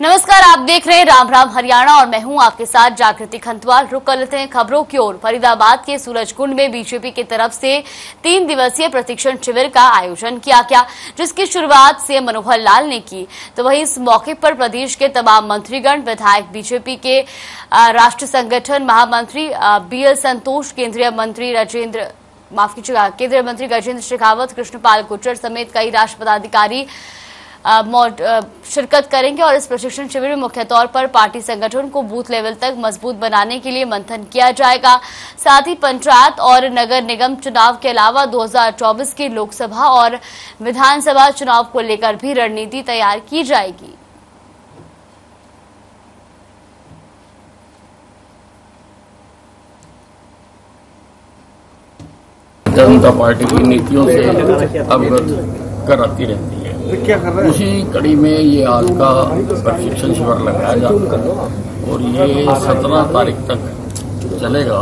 नमस्कार, आप देख रहे हैं राम राम हरियाणा और मैं हूं आपके साथ जागृति खंतवाल। रुक कर लेते हैं खबरों की ओर। फरीदाबाद के सूरजकुंड में बीजेपी की तरफ से 3 दिवसीय प्रशिक्षण शिविर का आयोजन किया गया, जिसकी शुरुआत सीएम मनोहर लाल ने की। तो वहीं इस मौके पर प्रदेश के तमाम मंत्रीगण, विधायक, बीजेपी के राष्ट्रीय संगठन महामंत्री बीएल संतोष, केंद्रीय मंत्री गजेंद्र शेखावत, कृष्णपाल गुर्जर समेत कई राष्ट्रीय पदाधिकारी शिरकत करेंगे। और इस प्रशिक्षण शिविर में मुख्य तौर पर पार्टी संगठन को बूथ लेवल तक मजबूत बनाने के लिए मंथन किया जाएगा। साथ ही पंचायत और नगर निगम चुनाव के अलावा 2024 के लोकसभा और विधानसभा चुनाव को लेकर भी रणनीति तैयार की जाएगी। जनता पार्टी की नीतियों से अवगत कराती रहती है। उसी कड़ी में ये आज का प्रशिक्षण शिविर लगाया जाता है और ये 17 तारीख तक चलेगा।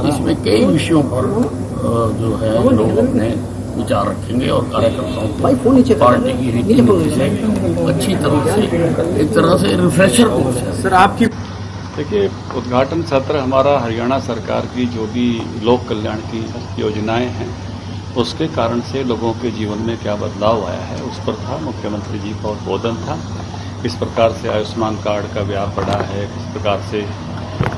इसमें कई विषयों पर जो है लोग अपने विचार रखेंगे और कार्यकर्ताओं को पार्टी की रीति से अच्छी तरह से, एक तरह से रिफ्रेशर कोर्स है। सर, आपकी देखिए, उद्घाटन सत्र हमारा हरियाणा सरकार की जो भी लोक कल्याण की योजनाएं हैं उसके कारण से लोगों के जीवन में क्या बदलाव आया है उस पर था। मुख्यमंत्री जी का उद्बोधन था। किस प्रकार से आयुष्मान कार्ड का व्याप बढ़ा है, किस प्रकार से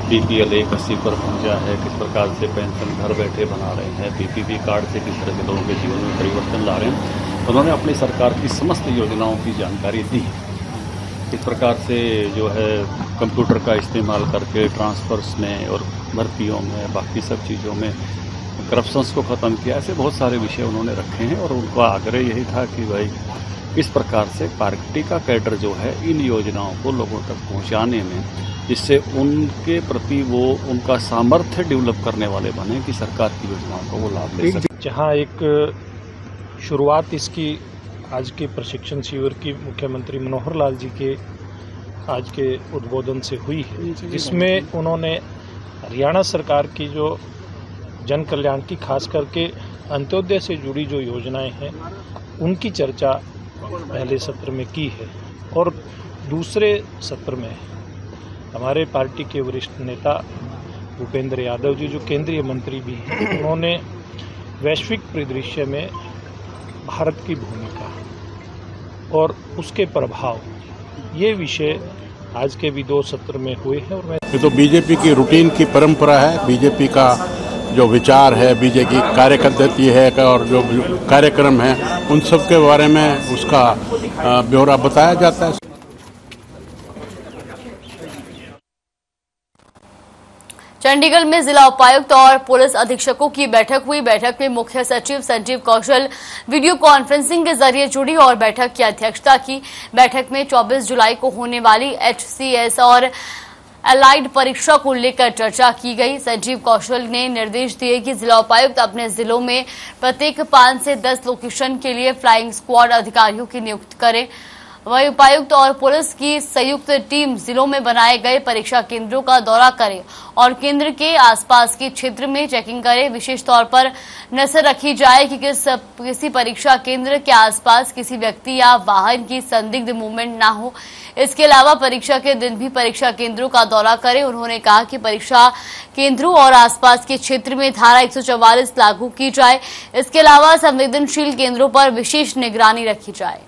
बीपीएल 81 पर पहुंचा है, किस प्रकार से पेंशन घर बैठे बना रहे हैं, पीपीपी कार्ड से किस तरह से लोगों के जीवन में परिवर्तन ला रहे हैं। उन्होंने अपनी सरकार की समस्त योजनाओं की जानकारी दी। इस प्रकार से जो है कंप्यूटर का इस्तेमाल करके ट्रांसफर्स में और भर्तियों में, बाकी सब चीज़ों में करप्शंस को ख़त्म किया। ऐसे बहुत सारे विषय उन्होंने रखे हैं और उनका आग्रह यही था कि भाई इस प्रकार से पार्टी का कैडर जो है इन योजनाओं को लोगों तक पहुंचाने में, जिससे उनके प्रति वो उनका सामर्थ्य डेवलप करने वाले बने कि सरकार की योजनाओं को वो लाभ ले सके। जहाँ एक शुरुआत इसकी आज के प्रशिक्षण शिविर की मुख्यमंत्री मनोहर लाल जी के आज के उद्बोधन से हुई है, जिसमें उन्होंने हरियाणा सरकार की जो जन कल्याण की, खास करके अंत्योदय से जुड़ी जो योजनाएं हैं उनकी चर्चा पहले सत्र में की है। और दूसरे सत्र में हमारे पार्टी के वरिष्ठ नेता भूपेंद्र यादव जी, जो केंद्रीय मंत्री भी हैं, उन्होंने वैश्विक परिदृश्य में भारत की भूमिका और उसके प्रभाव, ये विषय आज के भी 2 सत्र में हुए हैं। और ये तो बीजेपी की रूटीन की परंपरा है। बीजेपी का जो विचार है, बीजेपी की कार्यपद्धति है और जो कार्यक्रम है, उन सब के बारे में उसका ब्यौरा बताया जाता है। चंडीगढ़ में जिला उपायुक्त और पुलिस अधीक्षकों की बैठक हुई। बैठक में मुख्य सचिव संजीव कौशल वीडियो कॉन्फ्रेंसिंग के जरिए जुड़ी और बैठक की अध्यक्षता की। बैठक में 24 जुलाई को होने वाली HCS और एलाइड परीक्षा को लेकर चर्चा की गई। संजीव कौशल ने निर्देश दिए कि जिला उपायुक्त अपने जिलों में प्रत्येक 5 से 10 लोकेशन के लिए फ्लाइंग स्क्वाड अधिकारियों की नियुक्ति करें। वहीं उपायुक्त और पुलिस की संयुक्त टीम जिलों में बनाए गए परीक्षा केंद्रों का दौरा करे और केंद्र के आसपास के क्षेत्र में चेकिंग करे। विशेष तौर पर नजर रखी जाए कि किसी परीक्षा केंद्र के आसपास किसी व्यक्ति या वाहन की संदिग्ध मूवमेंट ना हो। इसके अलावा परीक्षा के दिन भी परीक्षा केंद्रों का दौरा करें। उन्होंने कहा कि परीक्षा केंद्रों और आसपास के क्षेत्र में धारा 144 लागू की जाए। इसके अलावा संवेदनशील केंद्रों पर विशेष निगरानी रखी जाए।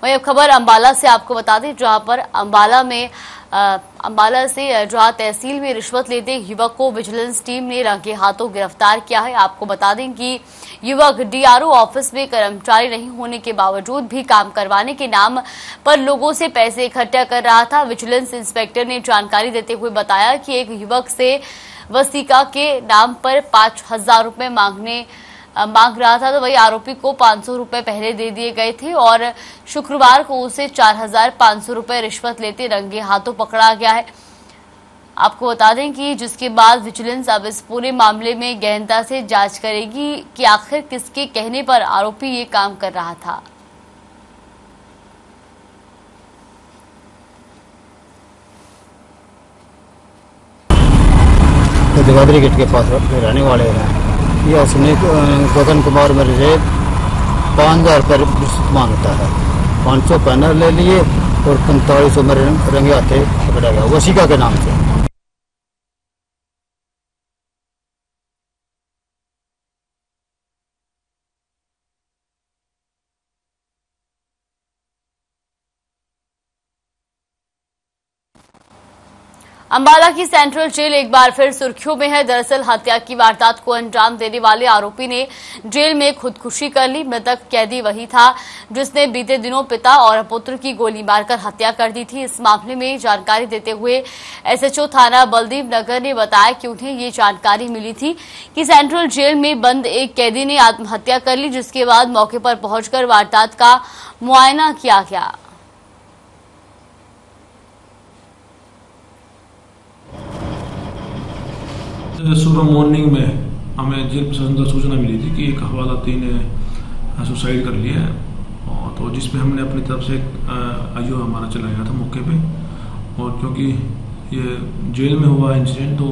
वही अब खबर अंबाला से आपको बता दें, जहां पर अंबाला से जहां तहसील में रिश्वत लेते युवक को विजिलेंस टीम ने रंगे हाथों गिरफ्तार किया है। आपको बता दें कि युवक डीआरओ ऑफिस में कर्मचारी नहीं होने के बावजूद भी काम करवाने के नाम पर लोगों से पैसे इकट्ठा कर रहा था। विजिलेंस इंस्पेक्टर ने जानकारी देते हुए बताया कि एक युवक से वसीका के नाम पर 5,000 रुपए मांग रहा था। तो वही आरोपी को 500 रुपए पहले दे दिए गए थे और शुक्रवार को उसे 4,500 रुपए रिश्वत लेते रंगे हाथों पकड़ा गया है। आपको बता दें कि जिसके बाद विजिलेंस अब इस पूरे मामले में गहनता से जांच करेगी कि आखिर किसके कहने पर आरोपी ये काम कर रहा था। जगाधरी गेट के पास रहने वाले हैं। ये उसने गगन कुमार मेरे से 5,000 रुपये मांगता है। 500 पैनल ले लिए और 4500 मेरे रंगे हाथे पकड़ा गया वसीका के नाम से। अंबाला की सेंट्रल जेल एक बार फिर सुर्खियों में है। दरअसल हत्या की वारदात को अंजाम देने वाले आरोपी ने जेल में खुदकुशी कर ली। मृतक कैदी वही था जिसने बीते दिनों पिता और पुत्र की गोली मारकर हत्या कर दी थी। इस मामले में जानकारी देते हुए एसएचओ थाना बलदेव नगर ने बताया कि उन्हें ये जानकारी मिली थी कि सेंट्रल जेल में बंद एक कैदी ने आत्महत्या कर ली, जिसके बाद मौके पर पहुंचकर वारदात का मुआयना किया गया। सुबह मॉर्निंग में हमें जेल प्रशासन द्वारा सूचना मिली थी कि एक हवालाती ने सुसाइड कर लिया है, और तो जिसमें हमने अपनी तरफ से आईओ हमारा चला गया था मौके पे। और क्योंकि ये जेल में हुआ इंसिडेंट तो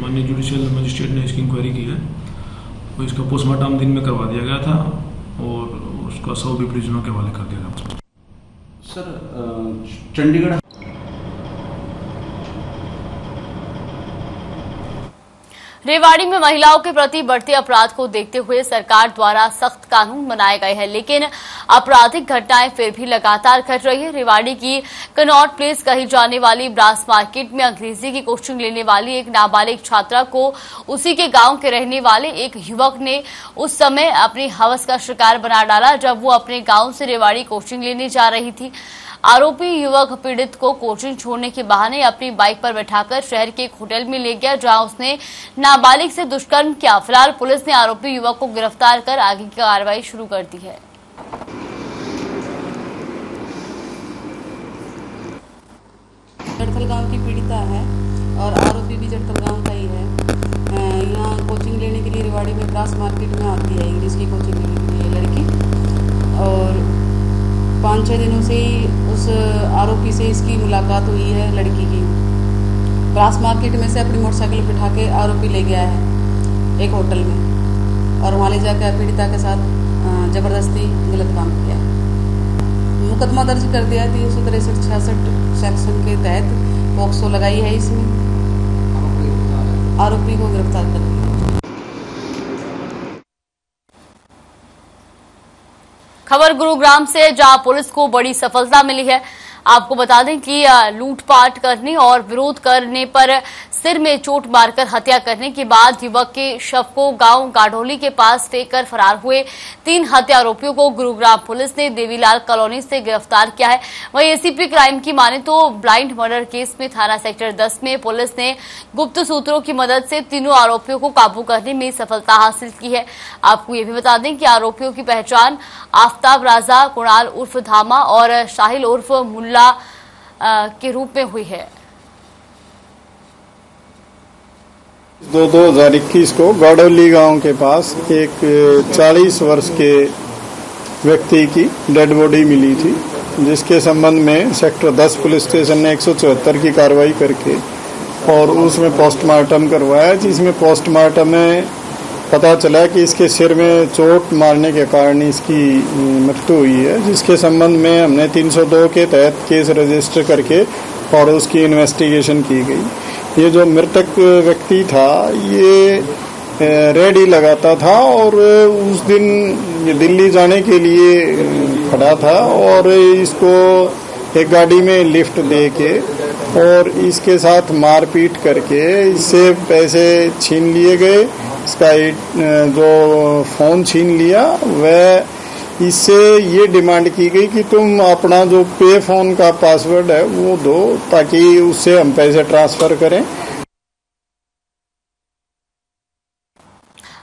माननीय जुडिशियल मजिस्ट्रेट ने इसकी इंक्वायरी की है, तो इसका पोस्टमार्टम दिन में करवा दिया गया था और उसका शव भी परिजनों के हवाले कर दिया गया। सर चंडीगढ़ रेवाड़ी में महिलाओं के प्रति बढ़ते अपराध को देखते हुए सरकार द्वारा सख्त कानून बनाए गए हैं, लेकिन आपराधिक घटनाएं फिर भी लगातार घट रही है। रेवाड़ी की कनॉट प्लेस कही जाने वाली ब्रास मार्केट में अंग्रेजी की कोचिंग लेने वाली एक नाबालिग छात्रा को उसी के गांव के रहने वाले एक युवक ने उस समय अपनी हवस का शिकार बना डाला जब वो अपने गांव से रेवाड़ी कोचिंग लेने जा रही थी। आरोपी युवक पीड़ित को कोचिंग छोड़ने के बहाने अपनी बाइक पर बैठाकर शहर के एक होटल में ले गया, जहां उसने नाबालिग से दुष्कर्म किया। फिलहाल पुलिस ने आरोपी युवक को गिरफ्तार कर आगे की कार्रवाई शुरू कर दी है। जड़थल गांव की पीड़िता है और आरोपी भी जड़थल गांव का ही है। यहाँ कोचिंग लेने के लिए रेवाड़ी में ब्रास मार्केट में आती है इंग्लिश की कोचिंग लेने के लिए लड़की, और 5-6 दिनों से ही उस आरोपी से इसकी मुलाकात हुई है लड़की की। ब्रास मार्केट में से अपनी मोटरसाइकिल बिठा के आरोपी ले गया है एक होटल में, और वहाँ ले जाकर पीड़िता के साथ जबरदस्ती गलत काम किया। मुकदमा दर्ज कर दिया 363-66 सेक्शन के तहत पॉक्सो लगाई है। इसमें आरोपी को गिरफ्तार कर लिया। खबर गुरुग्राम से, जहां पुलिस को बड़ी सफलता मिली है। आपको बता दें कि लूटपाट करने और विरोध करने पर सिर में चोट मारकर हत्या करने के बाद युवक के शव को गांव गाढ़ोली के पास फेंककर फरार हुए 3 हत्या आरोपियों को गुरुग्राम पुलिस ने देवीलाल कॉलोनी से गिरफ्तार किया है। वहीं एसीपी क्राइम की माने तो ब्लाइंड मर्डर केस में थाना सेक्टर 10 में पुलिस ने गुप्त सूत्रों की मदद से तीनों आरोपियों को काबू करने में सफलता हासिल की है। आपको ये भी बता दें कि आरोपियों की पहचान आफ्ताब राजा, कुणाल उर्फ धामा और शाहिल उर्फ मुल्ला के रूप में हुई है। 2021 को गाढ़ोली गांव के पास एक 40 वर्ष के व्यक्ति की डेड बॉडी मिली थी, जिसके संबंध में सेक्टर 10 पुलिस स्टेशन ने 174 की कार्रवाई करके और उसमें पोस्टमार्टम करवाया, जिसमें पोस्टमार्टम में पता चला कि इसके सिर में चोट मारने के कारण इसकी मृत्यु हुई है, जिसके संबंध में हमने 302 के तहत केस रजिस्टर करके और उसकी इन्वेस्टिगेशन की गई। ये जो मृतक व्यक्ति था ये रेडी लगाता था और उस दिन ये दिल्ली जाने के लिए खड़ा था, और इसको एक गाड़ी में लिफ्ट दे के और इसके साथ मारपीट करके इससे पैसे छीन लिए गए। इसका जो फोन छीन लिया, वह इससे ये डिमांड की गई कि तुम अपना जो पे फोन का पासवर्ड है वो दो ताकि उससे हम पैसे ट्रांसफर करें।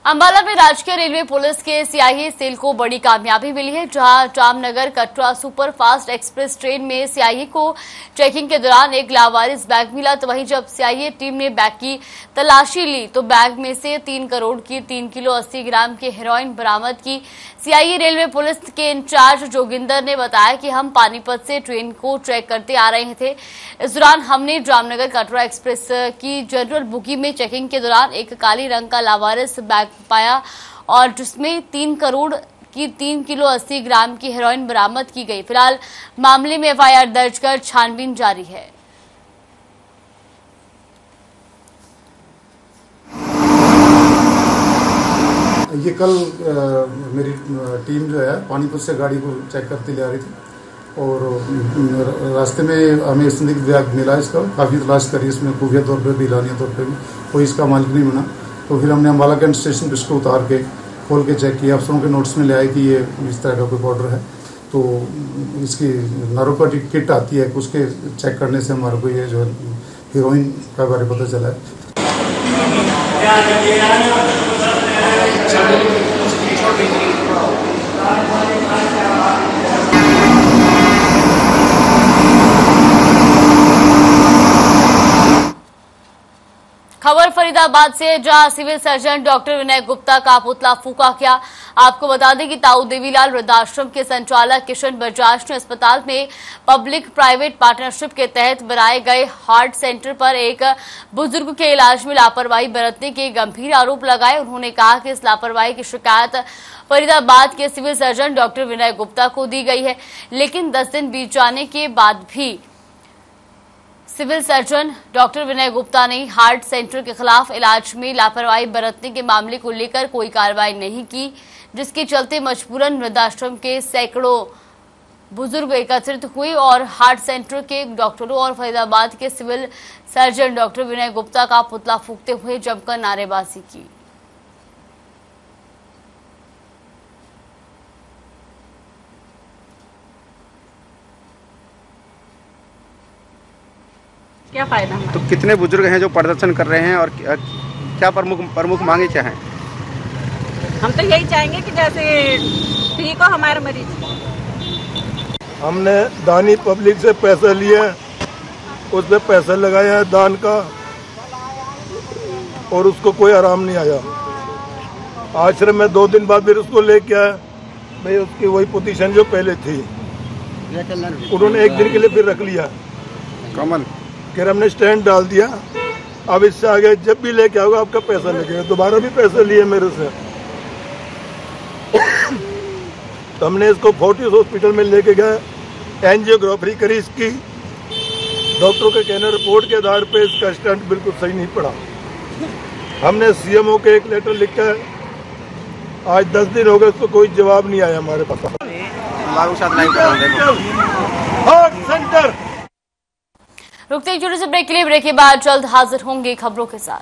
अंबाला में राजकीय रेलवे पुलिस के सीआईए सेल को बड़ी कामयाबी मिली है, जहां Jamnagar Katra super fast express train में सीआईए को चेकिंग के दौरान एक लावारिस बैग मिला। तो वहीं जब सीआईए टीम ने बैग की तलाशी ली तो बैग में से 3 करोड़ की 3 किलो 80 ग्राम की हेरोइन बरामद की। सीआईए रेलवे पुलिस के इंचार्ज जोगिंदर ने बताया कि हम पानीपत से ट्रेन को ट्रैक करते आ रहे थे। इस दौरान हमने जामनगर कटरा एक्सप्रेस की जनरल बुकी में चेकिंग के दौरान एक काली रंग का लावारिस बैग पाया और जिसमें 3 करोड़ की 3 किलो 80 ग्राम की हेरोइन बरामद की गई। फिलहाल मामले में एफआईआर दर्ज कर छानबीन जारी है। ये कल मेरी टीम जो है पानीपत से गाड़ी को चेक करते ले आ रही थी और रास्ते में हमें संदिग्ध बैग मिला। इसका काफ़ी तलाश करी, इसमें खुफिया तौर पर भी लानिया तौर पर भी कोई इसका मालिक नहीं बना। तो फिर हमने अम्बाला कैंट स्टेशन पर इसको उतार के खोल के चेक किया। अफसरों के नोट्स में ले आए कि ये इस तरह का कोई पाउडर है। तो इसकी नार्कोटिक किट आती है, उसके चेक करने से हमारे को ये जो हीरोइन का बारे पता चला है। खबर फरीदाबाद से, जहां सिविल सर्जन डॉक्टर विनय गुप्ता का पुतला फूंका गया। आपको बता दें कि ताऊ देवीलाल वृद्धाश्रम के संचालक किशन बजाज ने अस्पताल में पब्लिक प्राइवेट पार्टनरशिप के तहत बनाए गए हार्ट सेंटर पर एक बुजुर्ग के इलाज में लापरवाही बरतने के गंभीर आरोप लगाए। उन्होंने कहा कि इस लापरवाही की शिकायत फरीदाबाद के सिविल सर्जन डॉक्टर विनय गुप्ता को दी गई है, लेकिन 10 दिन बीत जाने के बाद भी सिविल सर्जन डॉक्टर विनय गुप्ता ने हार्ट सेंटर के खिलाफ इलाज में लापरवाही बरतने के मामले को लेकर कोई कार्रवाई नहीं की, जिसके चलते मजबूरन वृद्धाश्रम के सैकड़ों बुजुर्ग एकत्रित हुए और हार्ट सेंटर के डॉक्टरों और फरीदाबाद के सिविल सर्जन डॉक्टर विनय गुप्ता का पुतला फूंकते हुए जमकर नारेबाजी की। क्या फायदा है? तो कितने बुजुर्ग हैं जो प्रदर्शन कर रहे हैं और क्या प्रमुख मांगे क्या हैं? हम तो यही चाहेंगे कि जैसे ठीक हो हमारे मरीज। हमने दानी पब्लिक से पैसा लिया, उस पर पैसा लगाया दान का और उसको कोई आराम नहीं आया। आश्रम में 2 दिन बाद फिर उसको लेके आया, भाई उसकी वही पोजीशन जो पहले थी। उन्होंने 1 दिन के लिए फिर रख लिया कमल, फिर हमने स्टैंड डाल दिया। अब इससे आगे जब भी लेके आओगे आपका पैसा लगेगा। दोबारा भी पैसा लिए मेरे से। तो हमने इसको फोर्टिस हॉस्पिटल में लेके गए, एंजियोग्राफी करी इसकी। डॉक्टरों के कहने रिपोर्ट के आधार पे इसका स्टंट बिल्कुल सही नहीं पड़ा। हमने सीएमओ के एक लेटर लिखा है, आज 10 दिन हो गए, उसको कोई जवाब नहीं आया हमारे पास। हार्ट सेंटर रुकते एक छोटे से ब्रेक के लिए, ब्रेक के बाद जल्द हाजिर होंगे खबरों के साथ।